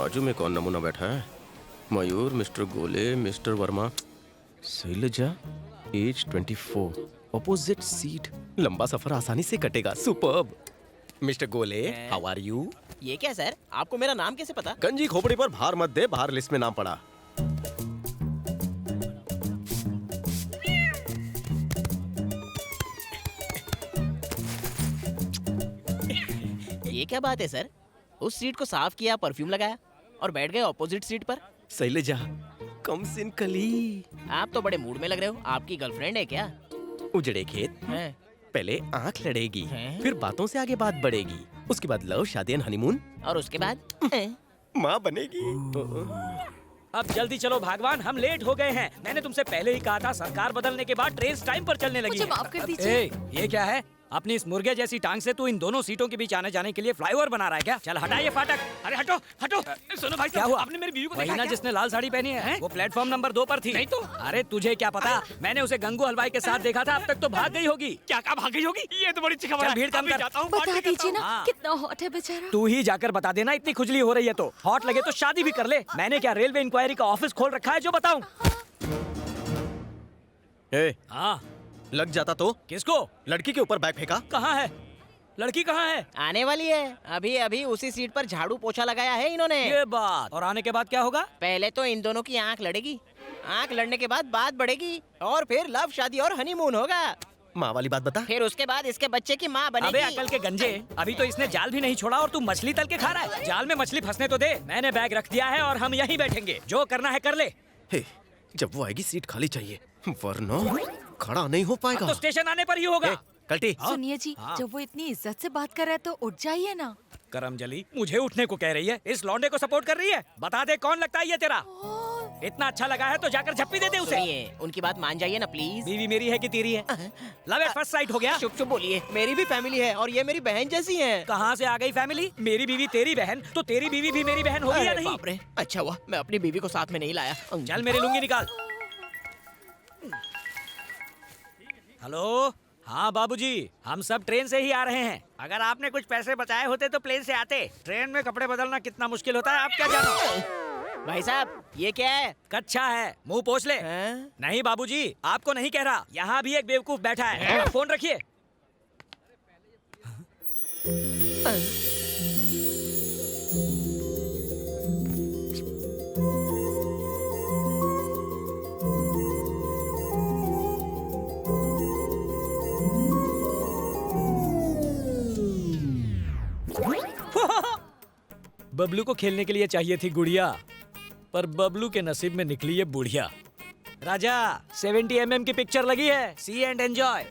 बाजू में कौन नमूना बैठा है? Mayur, mister Gole, mister Verma, Shailaja, age 24, opposite seat. लंबा सफर आसानी से कटेगा। Superb. Mister Gole, how are you? ये क्या सर, आपको मेरा नाम कैसे पता? गंजी खोपड़ी पर भार मत दे, बाहर लिस्ट में नाम पड़ा। ये क्या बात है सर? उस सीट को साफ किया, परफ्यूम लगाया और बैठ गए ऑपोजिट सीट पर। शैलजा, कम सिन कली। आप तो बड़े मूड में लग रहे हो। आपकी गर्लफ्रेंड है क्या? उजड़े खेत, है? पहले आंख लड़ेगी, हैं? फिर बातों से आगे बात बढ़ेगी, उसके बाद लव, शादी एंड हनीमून, और उसके बाद माँ बनेगी। अब जल्दी चलो भागवान, हम लेट हो गए हैं। मैंने तुमसे पहले ही कहा था, सरकार बदलने के बाद ट्रेन टाइम पर चलने लगी मुझे है। माफ कर दीजिए। ए, ये क्या है? अपनी इस मुर्गे जैसी टांग से तू इन दोनों सीटों के बीच आने जाने के लिए फ्लाईओवर बना रहा है क्या? चल हटा ये फाटक। अरे हटो हटो। सुनो भाई, क्या हुआ? आपने मेरी बीवी को देखा क्या? जिसने लाल साड़ी पहनी है, वो प्लेटफॉर्म नंबर 2 पर थी। नहीं तो? अरे तुझे क्या पता, मैंने उसे गंगू हलवाई के साथ देखा था। अब तक तो भाग गई होगी। क्या कहा भाग गई होगी? ये तो बड़ी अच्छी खबर है। भीड़ कम कर। बता दीजिए ना, हाँ। कितना हॉट है बेचारा। तू ही जाकर बता देना, इतनी खुजली हो रही है तो। हॉट लगे तो शादी भी कर ले। मैंने क्या रेलवे इंक्वायरी का ऑफिस खोल रखा है जो बताऊं? हाँ, लग जाता तो? किसको? लड़की के ऊपर बैग फेंका। कहाँ है लड़की? कहाँ है? आने वाली है। अभी अभी उसी सीट पर झाड़ू पोछा लगाया है इन्होंने। ये बात। और आने के बाद क्या होगा? पहले तो इन दोनों की आंख लड़ेगी, आंख लड़ने के बाद बात बढ़ेगी और फिर लव, शादी और हनीमून होगा। माँ वाली बात बता। फिर उसके बाद इसके बच्चे की माँ बनेगी। अबे अकल के गंजे, अभी तो इसने जाल भी नहीं छोड़ा और तू मछली तल के खा रहा है। जाल में मछली फंसने तो दे। मैंने बैग रख दिया है और हम यहीं बैठेंगे। जो करना है कर ले। हे, जब वो आएगी सीट खाली चाहिए, वरना खड़ा नहीं हो पाएगा। अब तो स्टेशन आने पर ही होगा। कल्टी। सुनिए जी, हाँ। जब वो इतनी इज्जत से बात कर रहा है तो उठ जाइए ना। करमजली मुझे उठने को कह रही है, इस लौंडे को सपोर्ट कर रही है। बता दे कौन लगता है ये तेरा? इतना अच्छा लगा है तो जाकर झप्पी दे दे उसे। सुनिए, उनकी बात मान जाइए ना प्लीज। बीवी मेरी है कि तेरी है? लव एट फर्स्ट साइट हो गया। चुप चुप बोलिए, मेरी भी फैमिली है और ये मेरी बहन जैसी है। कहाँ से आ गई फैमिली? मेरी बीवी तेरी बहन, तो तेरी बीवी भी मेरी बहन होगी या अरे नहीं? बाप रे, अच्छा हुआ मैं अपनी बीवी को साथ में नहीं लाया। चल मेरी लुंगी निकाल। हेलो, हाँ बाबूजी, हम सब ट्रेन से ही आ रहे हैं। अगर आपने कुछ पैसे बचाए होते तो प्लेन से आते। ट्रेन में कपड़े बदलना कितना मुश्किल होता है आप क्या जानो? भाई साहब, ये क्या है? कच्चा है, मुंह पोंछ ले। हैं? नहीं बाबूजी, आपको नहीं कह रहा। यहाँ भी एक बेवकूफ बैठा है। फोन रखिए। बबलू को खेलने के लिए चाहिए थी गुड़िया, पर बबलू के नसीब में निकली ये बुढ़िया। राजा, 70 mm की पिक्चर लगी है, सी एंड एंजॉय।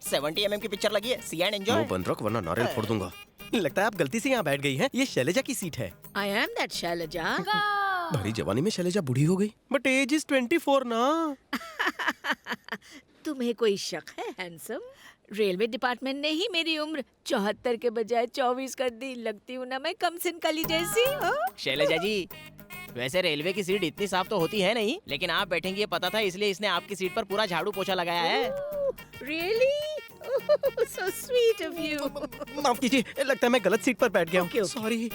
70 mm की पिक्चर लगी है, सी एंड मुंह एंजॉय। बंद रख वरना नारियल फोड़ दूंगा। लगता है आप गलती से यहाँ बैठ गई हैं। ये शैलजा की सीट है। I am that Selja. भरी जवानी में शैलजा बूढ़ी हो गई। बट एज इज 24 ना। तुम्हें कोई शक है हैंडसम? रेलवे डिपार्टमेंट ने ही मेरी उम्र 74 के बजाय 24 कर दी। लगती हूँ ना मैं कम सिन कली जैसी। शैलजा जी, वैसे रेलवे की सीट इतनी साफ तो होती है नहीं, लेकिन आप बैठेंगी ये पता था, इसलिए इसने आपकी सीट पर पूरा झाड़ू पोछा लगाया है। Really? So sweet of you. माफ कीजिए, लगता है मैं गलत सीट पर बैठ गया Okay, हूँ। okay. सॉरी।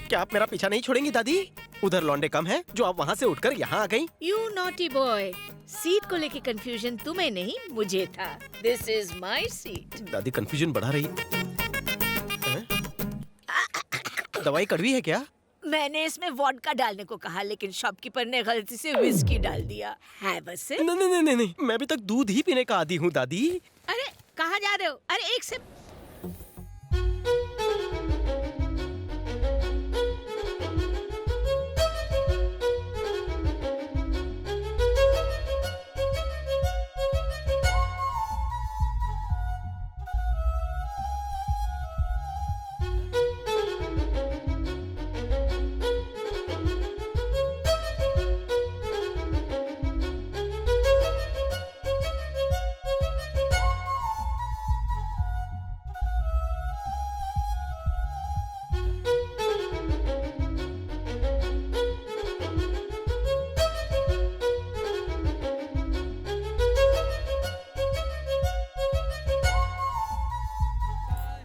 क्या आप मेरा पीछा नहीं छोड़ेंगी दादी? उधर लौंडे कम हैं जो आप वहाँ से उठकर यहाँ आ गई। You naughty boy. सीट को लेके कंफ्यूजन तुम्हें नहीं मुझे था। This is my seat. दादी कंफ्यूजन बढ़ा रही। हैं? दवाई कड़वी है क्या? मैंने इसमें वोडका डालने को कहा, लेकिन शॉपकीपर ने गलती से विस्की डाल दिया है। बस नहीं नहीं नहीं नहीं, मैं अभी तक दूध ही पीने का आदी हूँ दादी। अरे कहाँ जा रहे हो? अरे एक से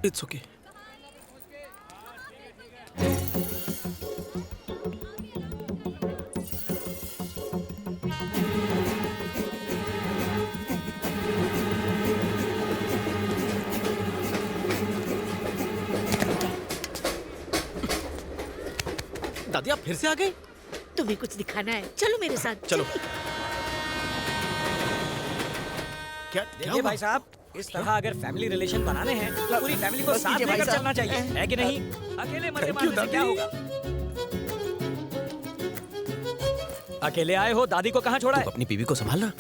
इट्स ओके। दादी आप फिर से आ गई? तुम्हें कुछ दिखाना है, चलो मेरे साथ। चलो। क्या देखिए भाई साहब, इस तरह अगर फैमिली रिलेशन बनाने हैं तो पूरी फैमिली को साथ लेकर चलना चाहिए, है कि नहीं? अकेले मरने मारने से क्या होगा? अकेले आए हो, दादी को कहाँ छोड़ा है? अपनी बीवी को संभालना।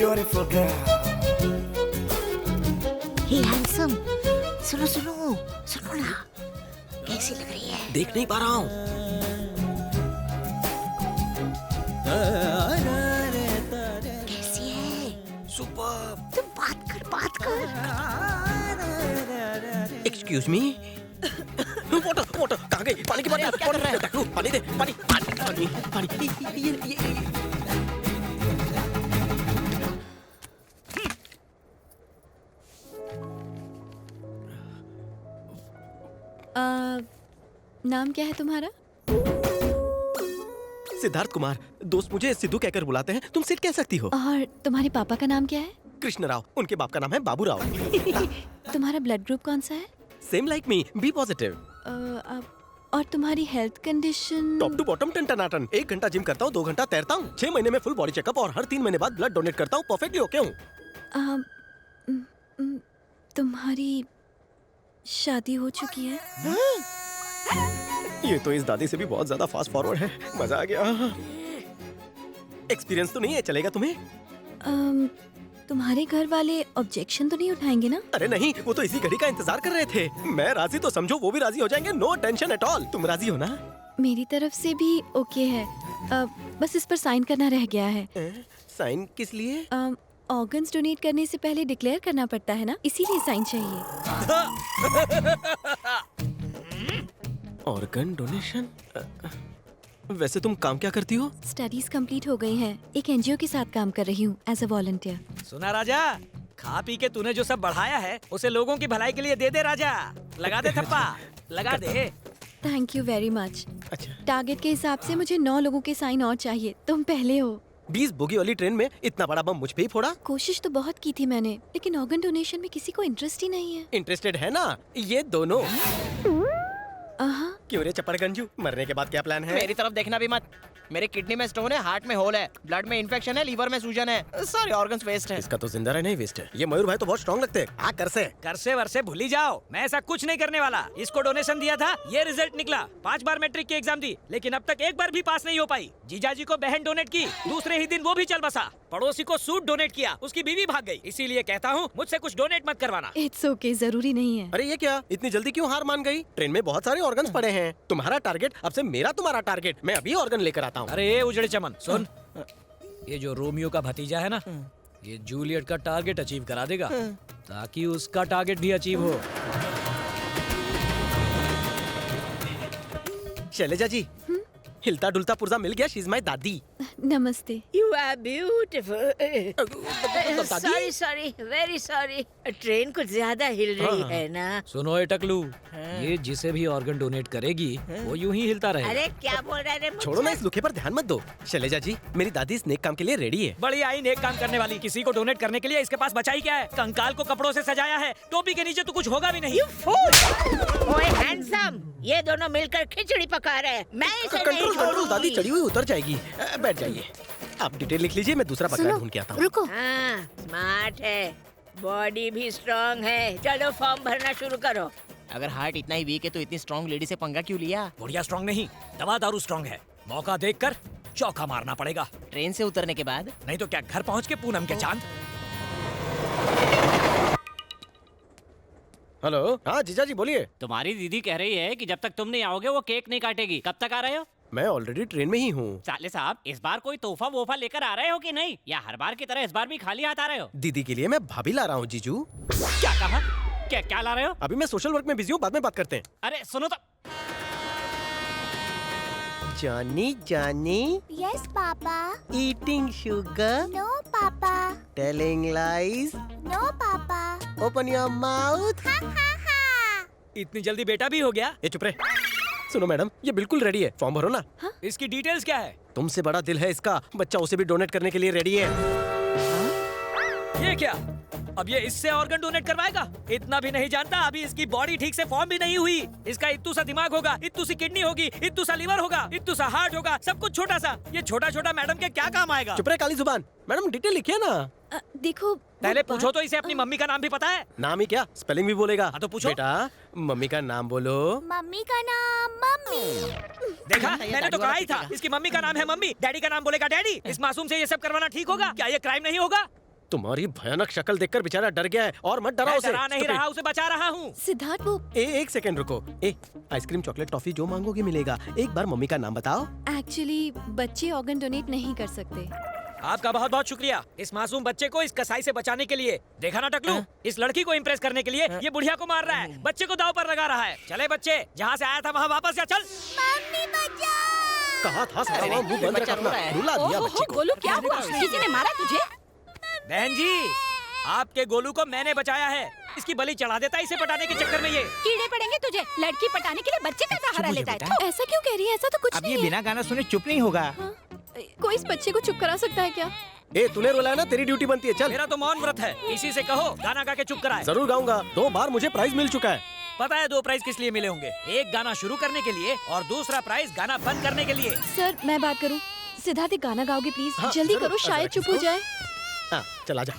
Beautiful girl. हे हैंडसम, सुनो सुनो सुनो ना, कैसी लग रही है? देख नहीं पा रहा हूँ। कैसी है? सुपर। तुम बात कर। Excuse me. वाटर वाटर कहाँ गई? पानी की बोतल। क्या कर रहा है? पानी दे। पानी पानी पानी पानी। ये नाम क्या है तुम्हारा? सिद्धार्थ कुमार। दोस्त मुझे सिद्धू कहकर बुलाते हैं। तुम सिद्ध कह सकती हो। और तुम्हारे पापा का नाम क्या है? कृष्ण राव। उनके बाप का नाम है बाबू राव। तुम्हारा ब्लड ग्रुप कौन सा है? Same like me, B positive. और तुम्हारी health condition? Top to bottom ton. 1 घंटा जिम करता हूँ, 2 घंटा तैरता हूँ, 6 महीने में फुल बॉडी चेकअप और हर 3 महीने बाद ब्लड डोनेट करता हूँ। परफेक्टली ओके हूँ। तुम्हारी शादी हो चुकी है? ये तो इस दादी से भी बहुत ज्यादा फास्ट फॉरवर्ड है। मजा आ गया। एक्सपीरियंस तो नहीं है, चलेगा तुम्हें? तुम्हारे घर वाले ऑब्जेक्शन तो नहीं उठाएंगे ना? अरे नहीं, वो तो इसी घड़ी का इंतजार कर रहे थे। मैं राजी तो समझो वो भी राजी हो जाएंगे। No tension at all. तुम राजी हो ना? मेरी तरफ से भी ओके है। बस इस पर साइन करना रह गया है। साइन किस लिए? ऑर्गन्स डोनेट करने से पहले डिक्लेयर करना पड़ता है ना, इसीलिए साइन चाहिए। Organ donation? वैसे तुम काम क्या करती हो? स्टडीज कंप्लीट हो गई हैं। एक एनजीओ के साथ काम कर रही हूँ एज अ वॉलंटियर। सुना राजा, खा पी के तूने जो सब बढ़ाया है उसे लोगों की भलाई के लिए दे दे राजा। लगा दे थप्पा, लगा दे। Thank you very much. अच्छा। टारगेट के हिसाब से मुझे 9 लोगों के साइन और चाहिए। तुम पहले हो। 20 बोगी वाली ट्रेन में इतना बड़ा बम मुझ पे ही फोड़ा? कोशिश तो बहुत की थी मैंने, लेकिन ऑर्गन डोनेशन में किसी को इंटरेस्ट ही नहीं है। इंटरेस्टेड है ना ये दोनों। हाँ। क्यों रे चपड़गंजू, मरने के बाद क्या प्लान है? मेरी तरफ देखना भी मत। मेरे किडनी में स्टोन है, हार्ट में होल है, ब्लड में इन्फेक्शन है, लीवर में सूजन है, सारे ऑर्गन्स वेस्ट हैं। इसका तो जिंदा रहना ही वेस्ट है। ये मयूर भाई तो बहुत स्ट्रॉन्ग लगते हैं। कर से वर्षे भूल ही जाओ। मैं ऐसा कुछ नहीं करने वाला। इसको डोनेशन दिया था, ये रिजल्ट निकला। 5 बार मैट्रिक की एग्जाम दी, लेकिन अब तक एक बार भी पास नहीं हो पाई। जीजाजी को बहन डोनेट की, दूसरे ही दिन वो भी चल बसा। पड़ोसी को सूट डोनेट किया, उसकी बीवी भाग गई। इसीलिए कहता हूँ मुझसे कुछ डोनेट मत करवाना। इट्स ओके, जरूरी नहीं है। अरे ये क्या, इतनी जल्दी क्यों हार मान गई? ट्रेन में बहुत सारे ऑर्गन्स पड़े हैं। तुम्हारा टारगेट अब से मेरा तुम्हारा टारगेट। मैं अभी ऑर्गन लेकर आता हूँ। अरे उजड़े चमन सुन, ये जो रोमियो का भतीजा है ना, ये जूलियट का टारगेट अचीव करा देगा, ताकि उसका टारगेट भी अचीव हो। शैलेजा जी, हिलता डुलता पुर्जा मिल गया। शी इज माय दादी। नमस्ते। You are beautiful. दादी? Sorry, very sorry. ट्रेन कुछ ज्यादा हिल रही है ना? सुनो ए टकलू, ये जिसे भी ऑर्गन डोनेट करेगी वो यूं ही हिलता रहेगा। अरे क्या बोल रहा है रे मुझसे? छोड़ो ना, इस लुके पर ध्यान मत दो। शैलेजा जी, मेरी दादी इस नेक काम के लिए रेडी है। बड़ी आई नेक काम करने वाली। किसी को डोनेट करने के लिए इसके पास बचा ही क्या है? कंकाल को कपड़ों से सजाया है, टोपी के नीचे तो कुछ होगा भी नहीं। ओए हैंडसम, ये दोनों मिलकर खिचड़ी पका रहे हैं। मैं इसे नहीं कंट्रोल छोड़ूंगी। दादी चढ़ी हुई उतर जाएगी। बैठ जाइए। आप डिटेल लिख लीजिए, मैं दूसरा पकड़ा ढूंढ के आता हूँ। रुको। हाँ, स्मार्ट है, बॉडी भी स्ट्रांग है। चलो फॉर्म भरना शुरू करो। अगर हार्ट इतना ही वीक है तो इतनी स्ट्रॉन्ग लेडी से पंगा क्यों लिया? बुढ़िया स्ट्रांग नहीं, दवा दारू स्ट्रांग है। मौका देखकर चौका मारना पड़ेगा, ट्रेन से उतरने के बाद? नहीं तो क्या घर पहुंच के पूनम के चांद। हेलो। हाँ जीजा जी बोलिए। तुम्हारी दीदी कह रही है कि जब तक तुम नहीं आओगे वो केक नहीं काटेगी। कब तक आ रहे हो? मैं ऑलरेडी ट्रेन में ही हूँ। साले साहब, इस बार कोई तोहफा वोफा लेकर आ रहे हो कि नहीं, या हर बार की तरह इस बार भी खाली हाथ आ रहे हो? दीदी के लिए मैं भाभी ला रहा हूँ जीजू। क्या कहा? क्या ला रहे हो? अभी मैं सोशल वर्क में बिजी हूँ, बाद में बात करते हैं। अरे सुनो तो। जानी जानी, Yes, Papa. Eating sugar, No, Papa. Telling lies, No, Papa. Open your mouth. Ha ha ha. इतनी जल्दी बेटा भी हो गया? ये चुप रहे। सुनो मैडम, ये बिल्कुल रेडी है, फॉर्म भरो ना। इसकी डिटेल्स क्या है? तुमसे बड़ा दिल है इसका, बच्चा उसे भी डोनेट करने के लिए रेडी है। ये क्या? अब ये इससे ऑर्गन डोनेट करवाएगा? इतना भी नहीं जानता, अभी इसकी बॉडी ठीक से फॉर्म भी नहीं हुई। इसका इत्तू सा दिमाग होगा, इत्तू सी किडनी होगी, इत्तू सा लीवर होगा, इत्तू सा हार्ट होगा, सब कुछ छोटा सा। ये छोटा छोटा मैडम के क्या काम आएगा? चुप रहे काली जुबान। मैडम डिटेल लिखिए ना। देखो पहले पूछो तो इसे अपनी मम्मी का नाम भी पता है? नाम ही क्या, स्पेलिंग भी बोलेगा। हाँ तो पूछो। बेटा मम्मी का नाम बोलो। मम्मी का नाम मम्मी। देखा, मैंने तो कहा ही था, इसकी मम्मी का नाम है मम्मी, डैडी का नाम बोलेगा डैडी। इस मासूम से ये सब करवाना ठीक होगा क्या? ये क्राइम नहीं होगा? तुम्हारी भयानक शक्ल देखकर बेचारा डर गया है, और मत डराओ मैं उसे। डरा नहीं रहा, उसे बचा रहा हूँ। सिद्धार्थ वो एक सेकंड रुको। आइसक्रीम चॉकलेट टॉफी जो मांगोगे मिलेगा। एक बार मम्मी का नाम बताओ। एक्चुअली बच्चे ऑर्गन डोनेट नहीं कर सकते। आपका बहुत बहुत शुक्रिया इस मासूम बच्चे को इस कसाई से बचाने के लिए। देखा ना टकलू, इस लड़की को इम्प्रेस करने के लिए ये बुढ़िया को मार रहा है, बच्चे को दाव पर लगा रहा है। चले बच्चे, जहाँ से आया था वहाँ वापस जा, चल। मम्मी बचाओ। कहा था सारा वहाँ मुंह बंद बच्चा रखना, रो रहा है। रुला दिया बच्चे को। गोलू क्या हुआ? किसी ने मारा तुझे? बहन जी, आपके गोलू को मैंने बचाया है। इसकी बलि चढ़ा देता है इसे पटाने के चक्कर में ये। कीड़े पड़ेंगे तुझे। लड़की पटाने के लिए बच्चे का सहारा लेता है। ऐसा क्यों कह रही है? ऐसा तो कुछ अब नहीं ये है। बिना गाना सुने चुप नहीं होगा। हाँ? कोई इस बच्चे को चुप करा सकता है क्या? तूने रुलाया ना, तेरी ड्यूटी बनती है। चल मेरा तो मौन व्रत है, इसी से कहो गाना गा के चुप कराए। जरूर गाऊंगा, 2 बार मुझे प्राइज मिल चुका है। पता है 2 प्राइज किस लिए मिले होंगे? एक गाना शुरू करने के लिए और दूसरा प्राइज गाना बंद करने के लिए। सर मैं बात करूं? सिद्धार्थ एक गाना गाओगे प्लीज? हाँ, जल्दी जरूर। करो, शायद चुप हो जाए। हाँ चल आजा।